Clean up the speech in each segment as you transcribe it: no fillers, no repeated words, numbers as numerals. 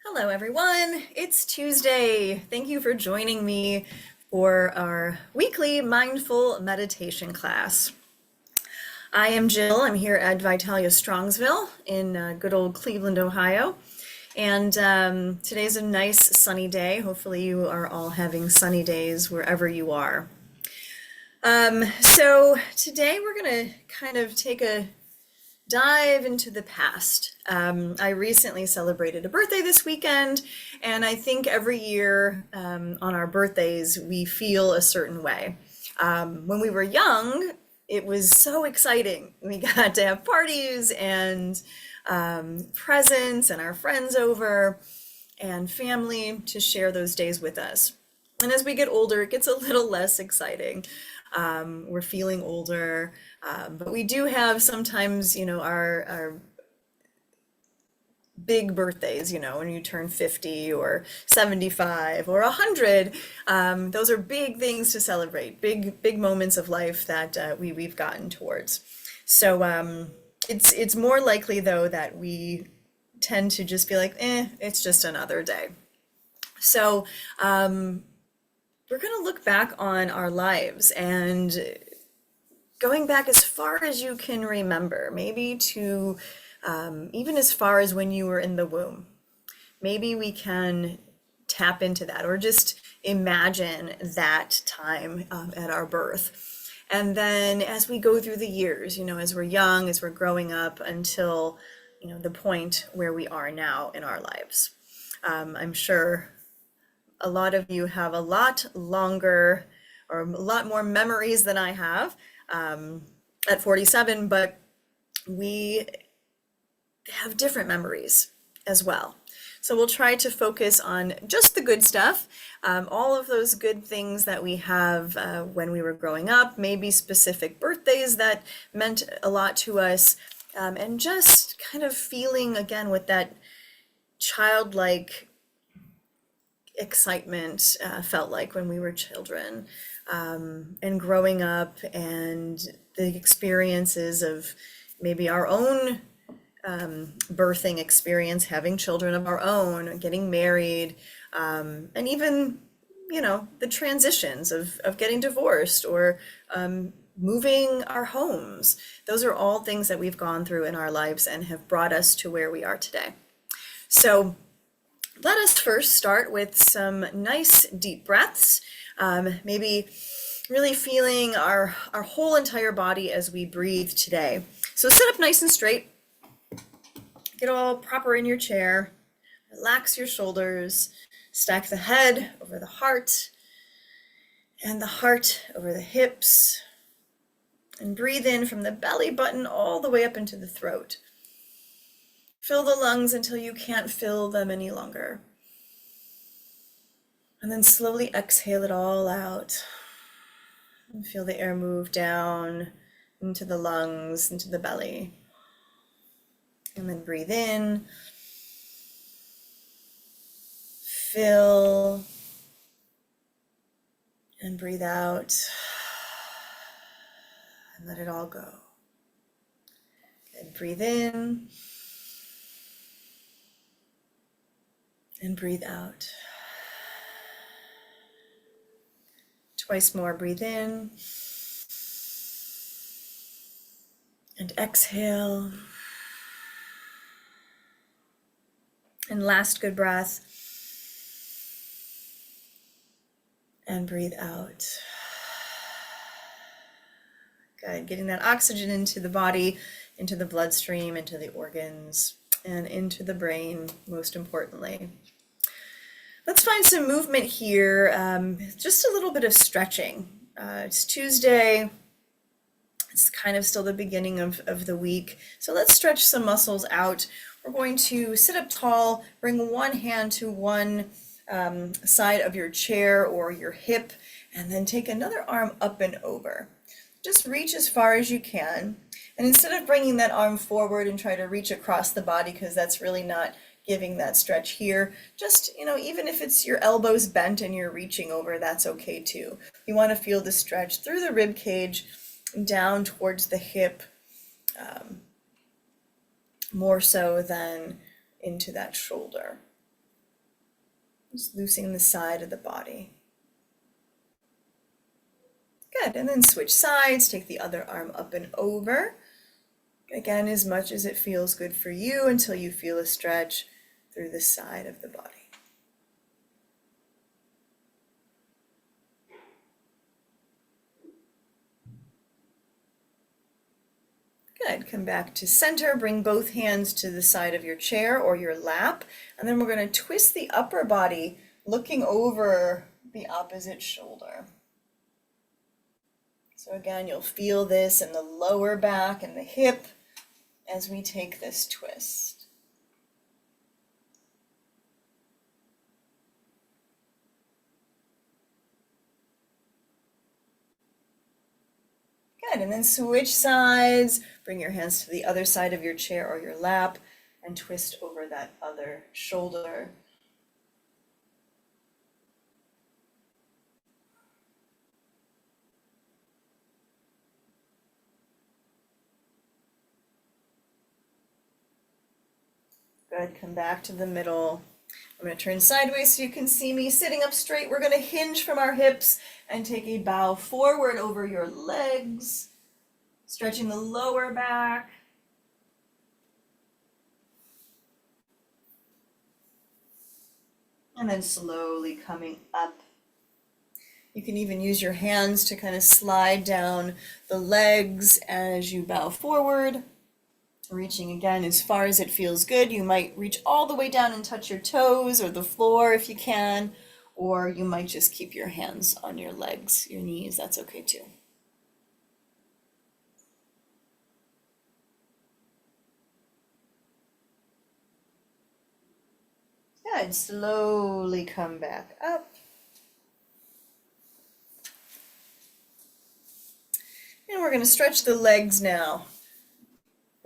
Hello, everyone. It's Tuesday. Thank you for joining me for our weekly mindful meditation class. I am Jill. I'm here at Vitalia Strongsville in good old Cleveland, Ohio. And today's a nice sunny day. Hopefully, you are all having sunny days wherever you are. So today we're going to kind of take a dive into the past. I recently celebrated a birthday this weekend, and I think every year on our birthdays, we feel a certain way. When we were young, it was so exciting. We got to have parties and presents and our friends over and family to share those days with us. And as we get older, it gets a little less exciting. We're feeling older, but we do have sometimes, our big birthdays, when you turn 50 or 75 or 100. Those are big things to celebrate, big moments of life that we've gotten towards. So it's more likely, though, that we tend to just be like, it's just another day. So we're going to look back on our lives and going back as far as you can remember, maybe to even as far as when you were in the womb. Maybe we can tap into that or just imagine that time at our birth. And then as we go through the years, as we're young, as we're growing up until, the point where we are now in our lives. I'm sure a lot of you have a lot longer or a lot more memories than I have at 47, but we have different memories as well. So we'll try to focus on just the good stuff, all of those good things that we have when we were growing up, maybe specific birthdays that meant a lot to us, and just kind of feeling again with that childlike excitement felt like when we were children, and growing up, and the experiences of maybe our own birthing experience, having children of our own, getting married, and even, the transitions of getting divorced or moving our homes. Those are all things that we've gone through in our lives and have brought us to where we are today. So let us first start with some nice deep breaths, maybe really feeling our whole entire body as we breathe today. So sit up nice and straight, get all proper in your chair, relax your shoulders, stack the head over the heart and the heart over the hips, and breathe in from the belly button all the way up into the throat. Fill the lungs until you can't fill them any longer. And then slowly exhale it all out. And feel the air move down into the lungs, into the belly. And then breathe in. Fill. And breathe out. And let it all go. Good. Breathe in. And breathe out. Twice more, breathe in. And exhale. And last good breath. And breathe out. Good. Getting that oxygen into the body, into the bloodstream, into the organs, and into the brain, most importantly. Let's find some movement here, just a little bit of stretching. It's Tuesday. It's kind of still the beginning of the week. So let's stretch some muscles out. We're going to sit up tall, bring one hand to one side of your chair or your hip, and then take another arm up and over. Just reach as far as you can. And instead of bringing that arm forward and try to reach across the body, because that's really not giving that stretch here, just, even if it's your elbows bent and you're reaching over, that's okay too. You want to feel the stretch through the rib cage, down towards the hip, more so than into that shoulder. Just loosening the side of the body. Good, and then switch sides, take the other arm up and over. Again, as much as it feels good for you until you feel a stretch through the side of the body. Good, come back to center, bring both hands to the side of your chair or your lap, and then we're going to twist the upper body looking over the opposite shoulder. So again, you'll feel this in the lower back and the hip as we take this twist. Good, and then switch sides. Bring your hands to the other side of your chair or your lap and twist over that other shoulder. Good, come back to the middle. I'm going to turn sideways so you can see me sitting up straight. We're going to hinge from our hips and take a bow forward over your legs, stretching the lower back. And then slowly coming up. You can even use your hands to kind of slide down the legs as you bow forward. Reaching again as far as it feels good. You might reach all the way down and touch your toes or the floor if you can, or you might just keep your hands on your legs, your knees. That's okay too. Good. Slowly come back up. And we're going to stretch the legs now.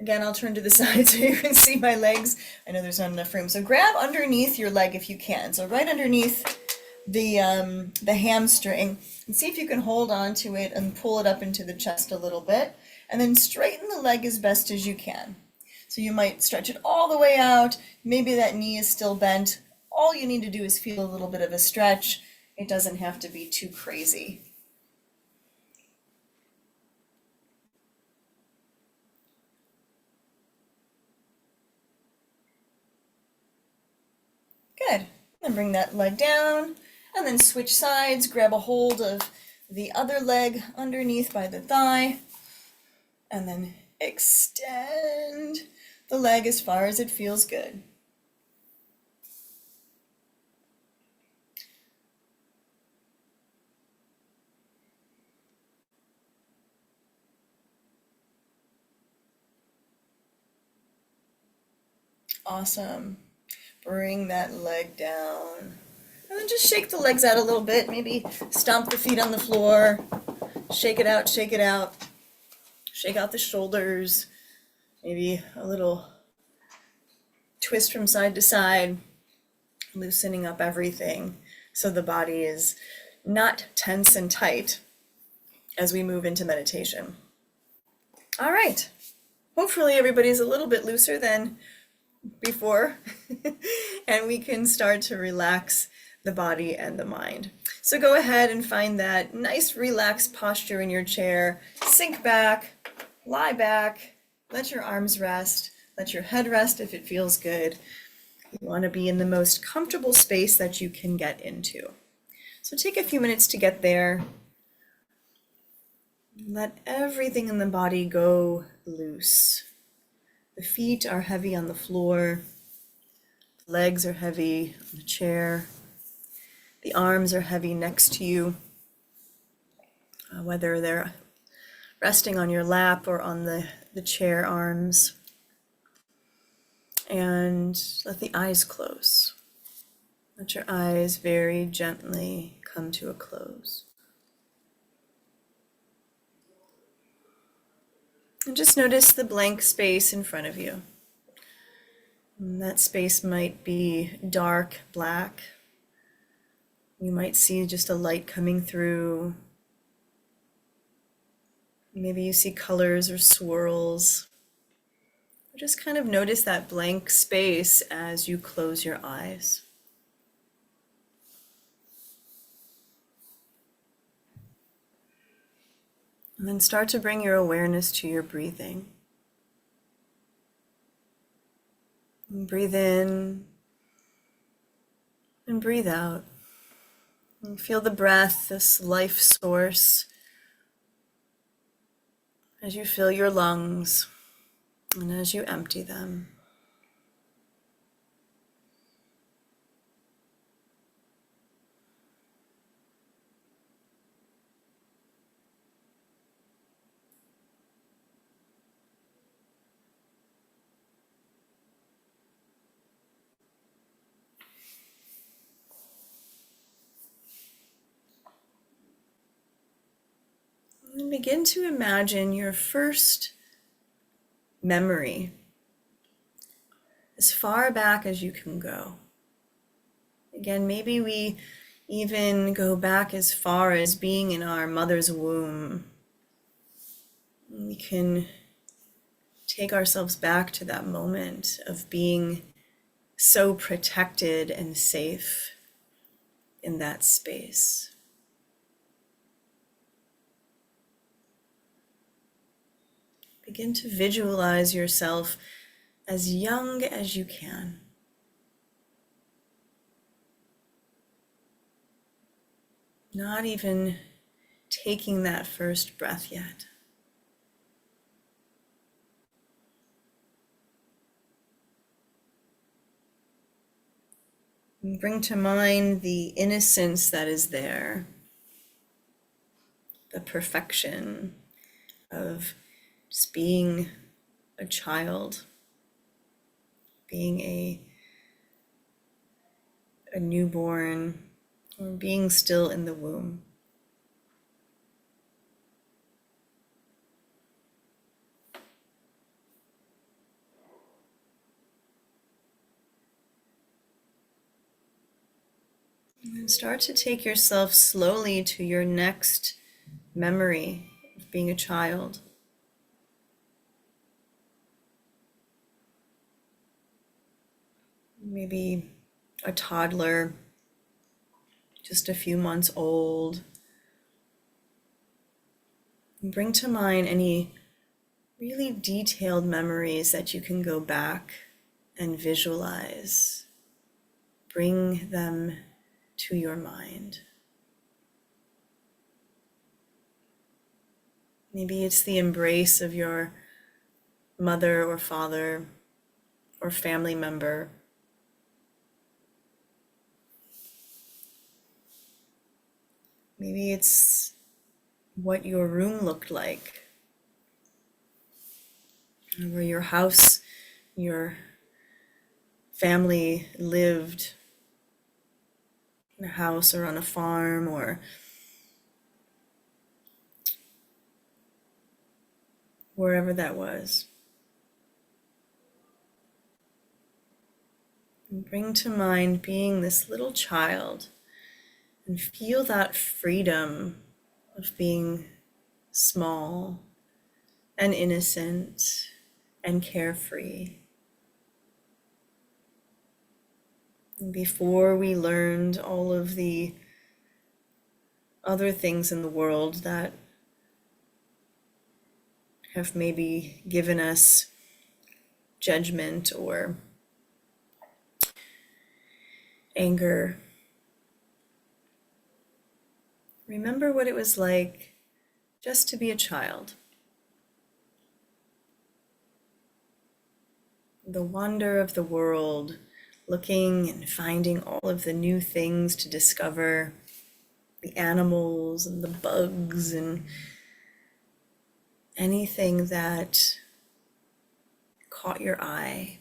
Again, I'll turn to the side so you can see my legs. I know there's not enough room. So grab underneath your leg if you can. So right underneath the hamstring, and see if you can hold on to it and pull it up into the chest a little bit. And then straighten the leg as best as you can. So you might stretch it all the way out. Maybe that knee is still bent. All you need to do is feel a little bit of a stretch. It doesn't have to be too crazy. Good. And bring that leg down, and then switch sides. Grab a hold of the other leg underneath by the thigh, and then extend the leg as far as it feels good. Awesome. Bring that leg down. And then just shake the legs out a little bit. Maybe stomp the feet on the floor. Shake it out, shake it out. Shake out the shoulders. Maybe a little twist from side to side. Loosening up everything so the body is not tense and tight as we move into meditation. All right. Hopefully everybody's a little bit looser than before and we can start to relax the body and the mind. So go ahead and find that nice relaxed posture in your chair. Sink back, lie back, let your arms rest, let your head rest if it feels good. You want to be in the most comfortable space that you can get into. So take a few minutes to get there. Let everything in the body go loose. The feet are heavy on the floor. The legs are heavy on the chair. The arms are heavy next to you, whether they're resting on your lap or on the chair arms. And let the eyes close. Let your eyes very gently come to a close. And just notice the blank space in front of you. And that space might be dark, black. You might see just a light coming through. Maybe you see colors or swirls. Just kind of notice that blank space as you close your eyes. And then start to bring your awareness to your breathing. And breathe in and breathe out. And feel the breath, this life source, as you fill your lungs and as you empty them. And begin to imagine your first memory as far back as you can go. Again, maybe we even go back as far as being in our mother's womb. We can take ourselves back to that moment of being so protected and safe in that space. Begin to visualize yourself as young as you can. Not even taking that first breath yet. And bring to mind the innocence that is there, the perfection of just being a child, being a newborn, or being still in the womb. And start to take yourself slowly to your next memory of being a child. Maybe a toddler, just a few months old. And bring to mind any really detailed memories that you can go back and visualize. Bring them to your mind. Maybe it's the embrace of your mother or father or family member. Maybe it's what your room looked like, where your house, your family lived, in a house or on a farm or wherever that was. And bring to mind being this little child and feel that freedom of being small and innocent and carefree. And before we learned all of the other things in the world that have maybe given us judgment or anger, remember what it was like just to be a child. The wonder of the world, looking and finding all of the new things to discover, the animals and the bugs and anything that caught your eye,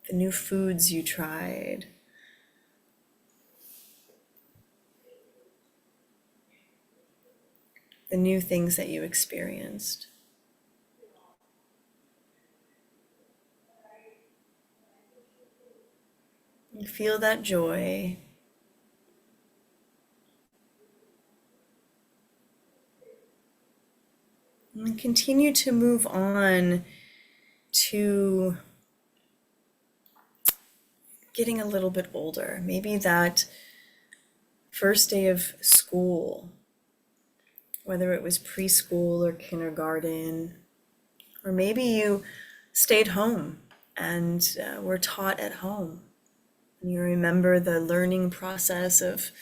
the new foods you tried. The new things that you experienced. You feel that joy. And continue to move on to getting a little bit older. Maybe that first day of school, whether it was preschool or kindergarten, or maybe you stayed home and were taught at home. And you remember the learning process of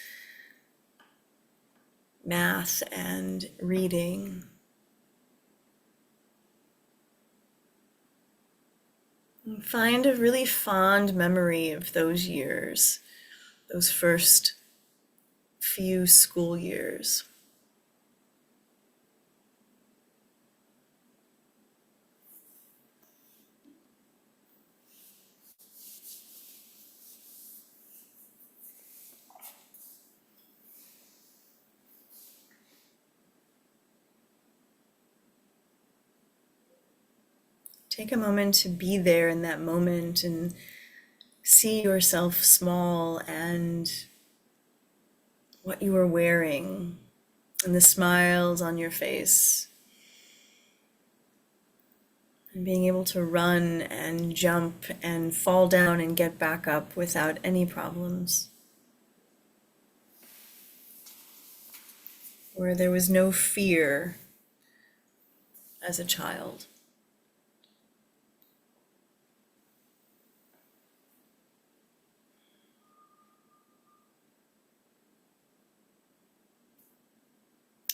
math and reading. And find a really fond memory of those years, those first few school years. Take a moment to be there in that moment and see yourself small and what you were wearing and the smiles on your face. And being able to run and jump and fall down and get back up without any problems. Where there was no fear as a child.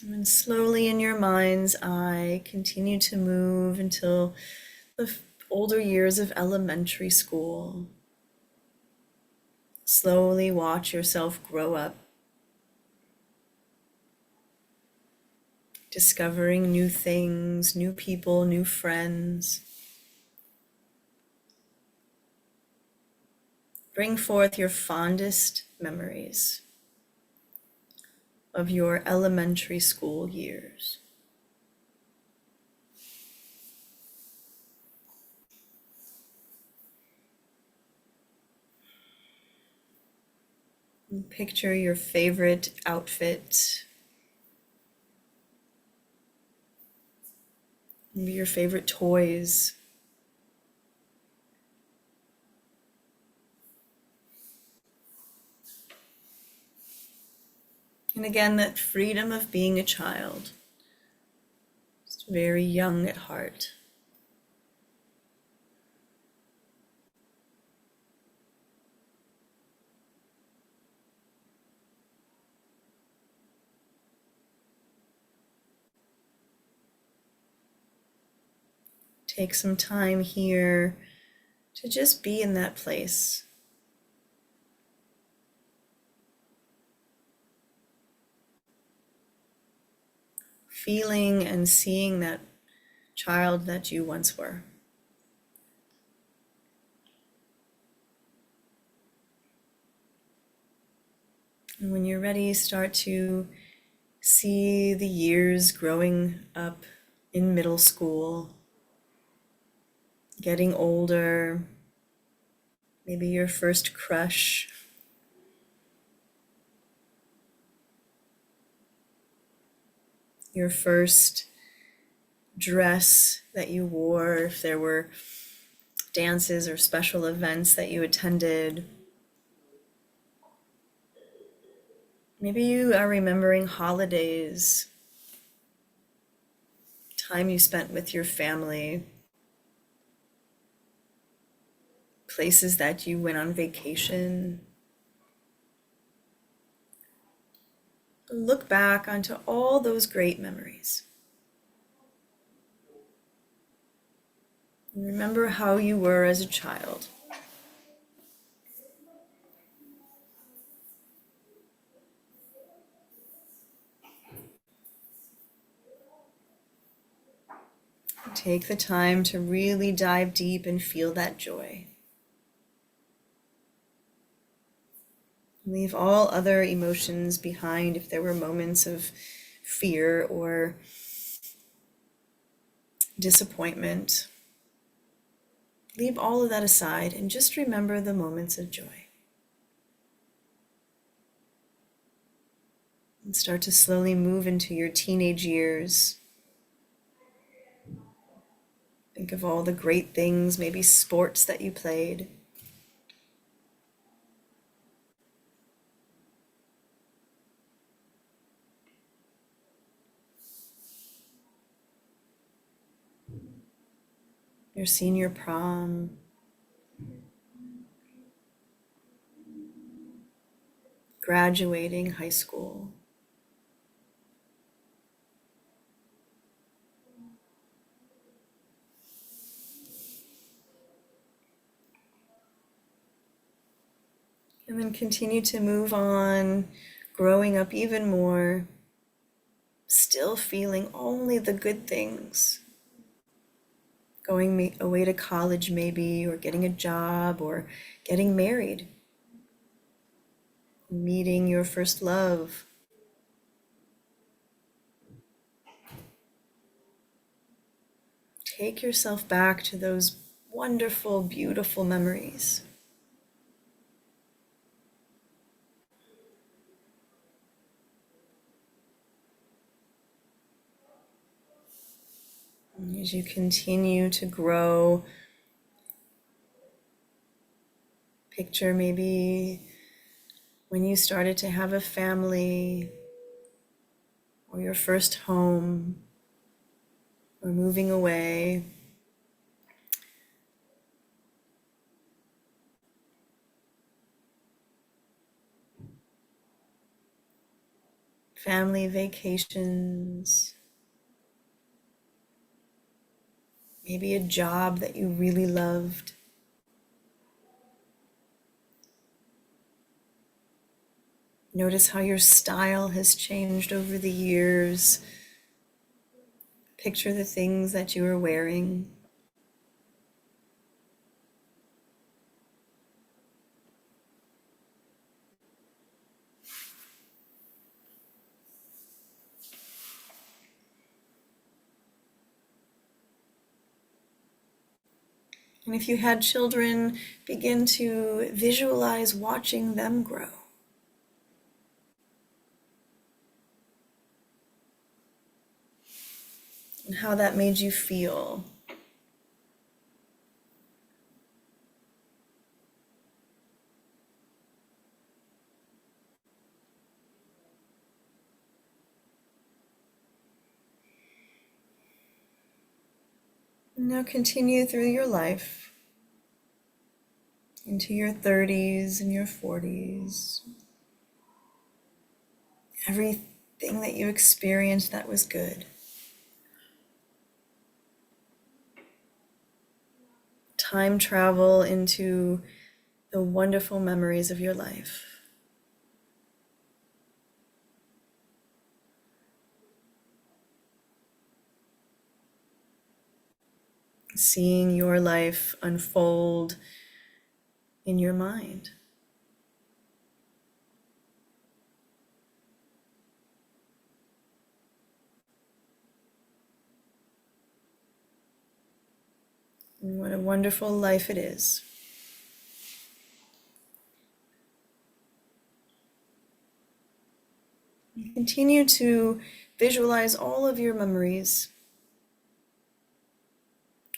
And slowly in your mind's eye, continue to move until the older years of elementary school. Slowly watch yourself grow up, discovering new things, new people, new friends. Bring forth your fondest memories of your elementary school years. And picture your favorite outfit, maybe your favorite toys. And again, that freedom of being a child, just very young at heart. Take some time here to just be in that place. Feeling and seeing that child that you once were. And when you're ready, start to see the years growing up in middle school, getting older, maybe your first crush. Your first dress that you wore, if there were dances or special events that you attended. Maybe you are remembering holidays, time you spent with your family, places that you went on vacation. Look back onto all those great memories. And remember how you were as a child. Take the time to really dive deep and feel that joy. Leave all other emotions behind if there were moments of fear or disappointment. Leave all of that aside and just remember the moments of joy. And start to slowly move into your teenage years. Think of all the great things, maybe sports that you played. your senior prom, graduating high school. And then continue to move on, growing up even more, still feeling only the good things. Going away to college maybe, or getting a job, or getting married. Meeting your first love. Take yourself back to those wonderful, beautiful memories. As you continue to grow, picture maybe when you started to have a family, or your first home, or moving away. Family vacations, maybe a job that you really loved. Notice how your style has changed over the years. Picture the things that you are wearing. And if you had children, begin to visualize watching them grow. And how that made you feel. And now continue through your life, into your 30s and your 40s. Everything that you experienced that was good. Time travel into the wonderful memories of your life. Seeing your life unfold in your mind. And what a wonderful life it is. Continue to visualize all of your memories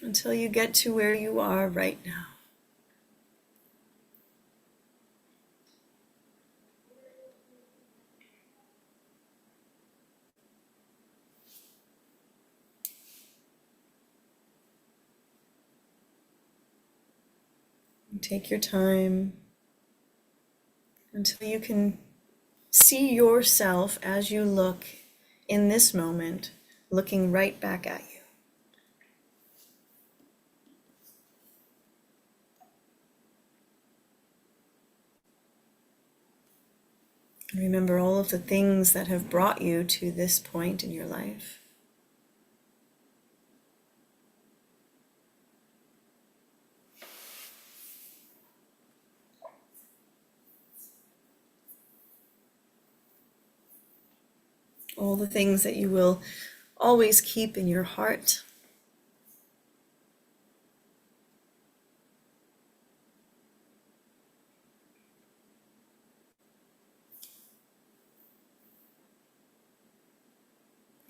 until you get to where you are right now. Take your time until you can see yourself as you look in this moment, looking right back at you. Remember all of the things that have brought you to this point in your life. All the things that you will always keep in your heart.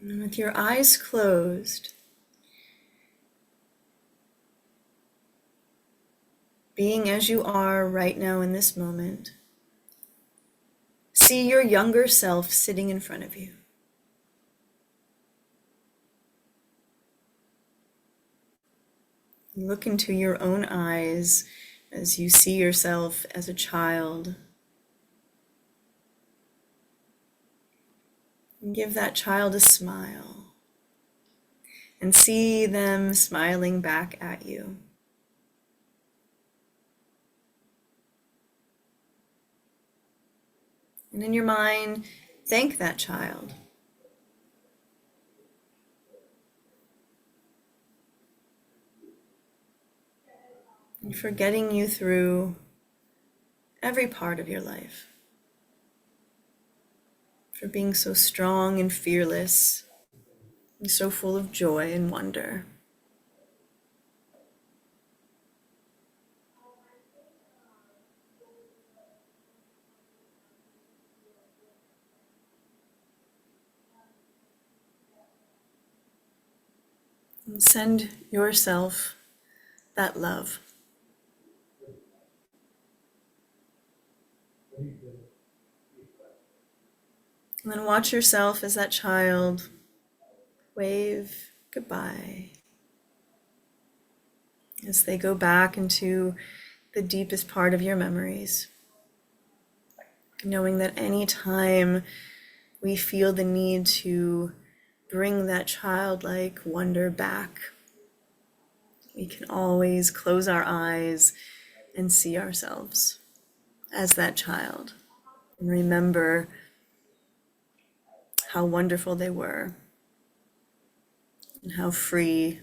And with your eyes closed, being as you are right now in this moment, see your younger self sitting in front of you. Look into your own eyes as you see yourself as a child. And give that child a smile. And see them smiling back at you. And in your mind, thank that child. And for getting you through every part of your life. For being so strong and fearless, and so full of joy and wonder. And send yourself that love. And then watch yourself as that child wave goodbye as they go back into the deepest part of your memories. Knowing that any time we feel the need to bring that childlike wonder back, we can always close our eyes and see ourselves as that child and remember how wonderful they were and how free,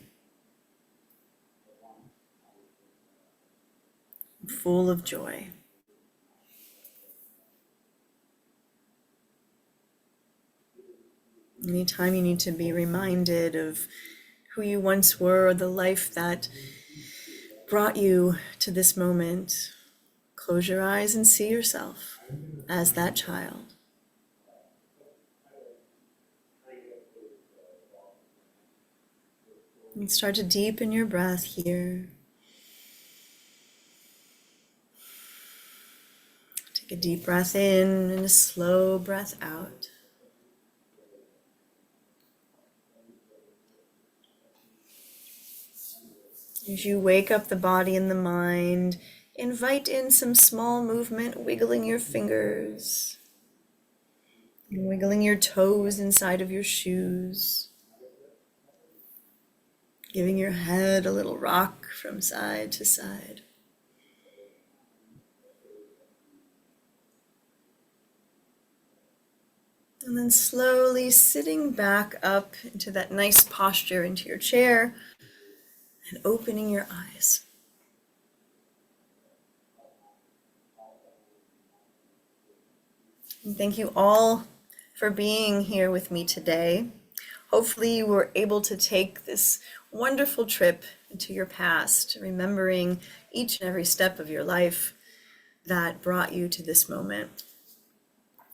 and full of joy. Anytime you need to be reminded of who you once were, or the life that brought you to this moment, close your eyes and see yourself as that child. And start to deepen your breath here. Take a deep breath in and a slow breath out. As you wake up the body and the mind, invite in some small movement, wiggling your fingers, and wiggling your toes inside of your shoes, giving your head a little rock from side to side. And then slowly sitting back up into that nice posture into your chair and opening your eyes. And thank you all for being here with me today. Hopefully you were able to take this wonderful trip into your past, remembering each and every step of your life that brought you to this moment,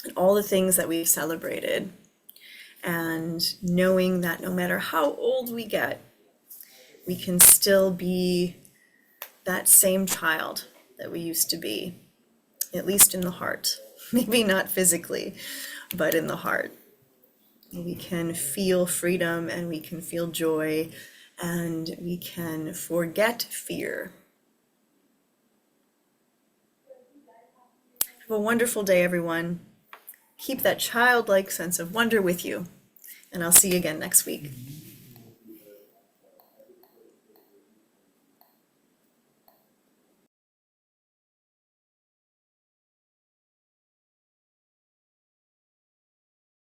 and all the things that we've celebrated, and knowing that no matter how old we get, we can still be that same child that we used to be, at least in the heart. Maybe not physically, but in the heart. We can feel freedom and we can feel joy and we can forget fear. Have a wonderful day, everyone. Keep that childlike sense of wonder with you, and I'll see you again next week.